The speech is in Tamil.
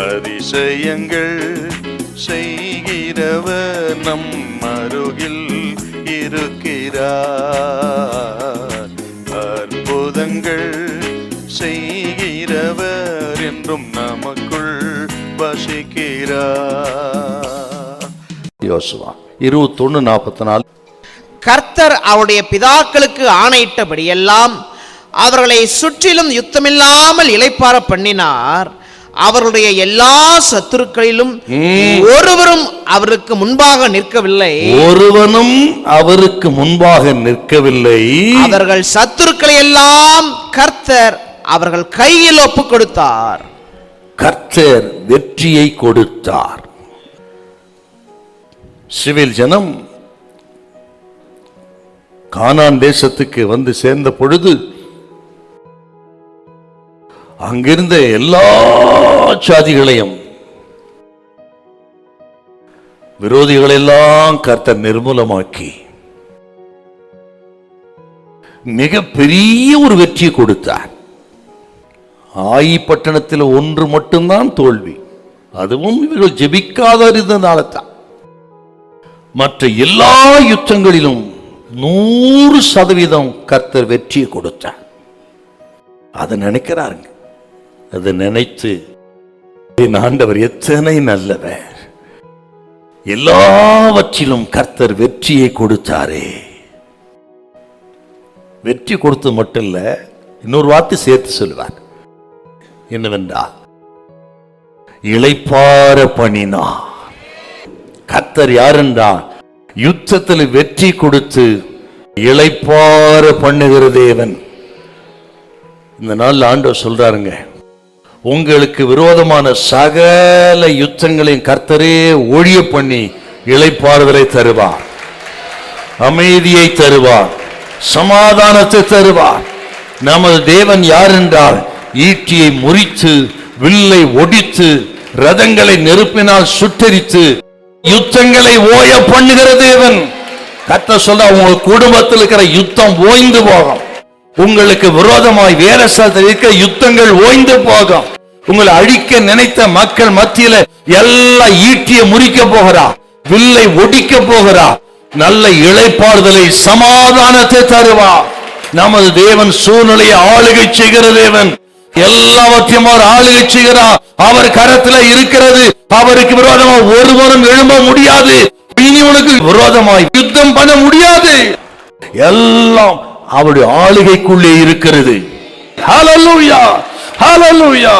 அதிசயங்கள் செய்கிறவர் நம் அருகில் இருக்கிறார். அற்புதங்கள் செய்கிறவர் என்றும் நமக்குள் வசிக்கிறார். யோசுவா 21:44. கர்த்தர் அவருடைய பிதாக்களுக்கு ஆணையிட்டபடியெல்லாம் அவர்களை சுற்றிலும் யுத்தமில்லாமல் இளைப்பாற பண்ணினார். அவருடைய எல்லா சத்துருக்களிலும் ஒருவரும் அவருக்கு முன்பாக நிற்கவில்லை. ஒருவனும் அவருக்கு முன்பாக நிற்கவில்லை. அவர்கள் சத்துருக்களை எல்லாம் கர்த்தர் அவர்கள் கையில் ஒப்புக் கொடுத்தார். கர்த்தர் வெற்றியை கொடுத்தார். இஸ்ரவேல் ஜனம் கானான் தேசத்துக்கு வந்து சேர்ந்த பொழுது அங்கிருந்த எல்லா சாதிகளையும் விரோதிகளெல்லாம் கர்த்தர் நிர்மூலமாக்கி மிக பெரிய ஒரு வெற்றி கொடுத்தார். ஆயி பட்டணத்தில் ஒன்று மட்டும்தான் தோல்வி, அதுவும் இவர்கள் ஜெபிக்காத இருந்தனால தான். மற்ற எல்லா யுத்தங்களிலும் 100% கர்த்தர் வெற்றியை கொடுத்தார். அதை நினைக்கிறாருங்க. அதை நினைத்து என் ஆண்டவர் எத்தனை நல்லவர், எல்லாவற்றிலும் கர்த்தர் வெற்றியை கொடுத்தாரே. வெற்றி கொடுத்து மட்டும் இல்ல, இன்னொரு வார்த்தை சேர்த்து சொல்லுவார். என்னவென்றால் இளைப்பாற பண்ணினார். கர்த்தர் யார் என்றால் யுத்தத்தில் வெற்றி கொடுத்து இளைப்பாற பண்ணுகிற தேவன். இந்த நாள் ஆண்டவர் சொல்றாருங்க, உங்களுக்கு விரோதமான சகல யுத்தங்களையும் கர்த்தரே ஒழிய பண்ணி இளைப்பாறுதலை தருவார், அமைதியை தருவார், சமாதானத்தை தருவார். நமது தேவன் யார் என்றால் ஈட்டியை முறித்து வில்லை ஒடித்து ரதங்களை நெருப்பினால் சுட்டரித்து யுத்தங்களை ஓய பண்ணுகிற தேவன். கர்த்தர் சொல்ற உங்க குடும்பத்தில் இருக்கிற யுத்தம் ஓய்ந்து போகும். உங்களுக்கு விரோதமாய் வேற ஸ்தலத்தில் இருக்க யுத்தங்கள் ஓய்ந்து போகும். உங்களை அழிக்க நினைத்த மக்கள் மத்தியில எல்லா ஈட்டியை முறிக்க போகிறா, வில்லை ஒடிக்க போகிறா, நல்ல இளைப்பாறுதலை சமாதானத்தை தருவா. நமது தேவன் சூழ்நிலையை ஆளுகை செய்கிற தேவன். எல்லாவற்றையும் அவர் ஆளுகை செய்கிறார். அவர் கரத்துல இருக்கிறது. அவருக்கு விரோதமா ஒருவரும் எழும்ப முடியாது. இனி உனக்கு விரோதமாய் யுத்தம் பண்ண முடியாது. எல்லாம் அவருடைய ஆளுகைக்குள்ளே இருக்கிறது. ஹல்லேலூயா, ஹல்லேலூயா.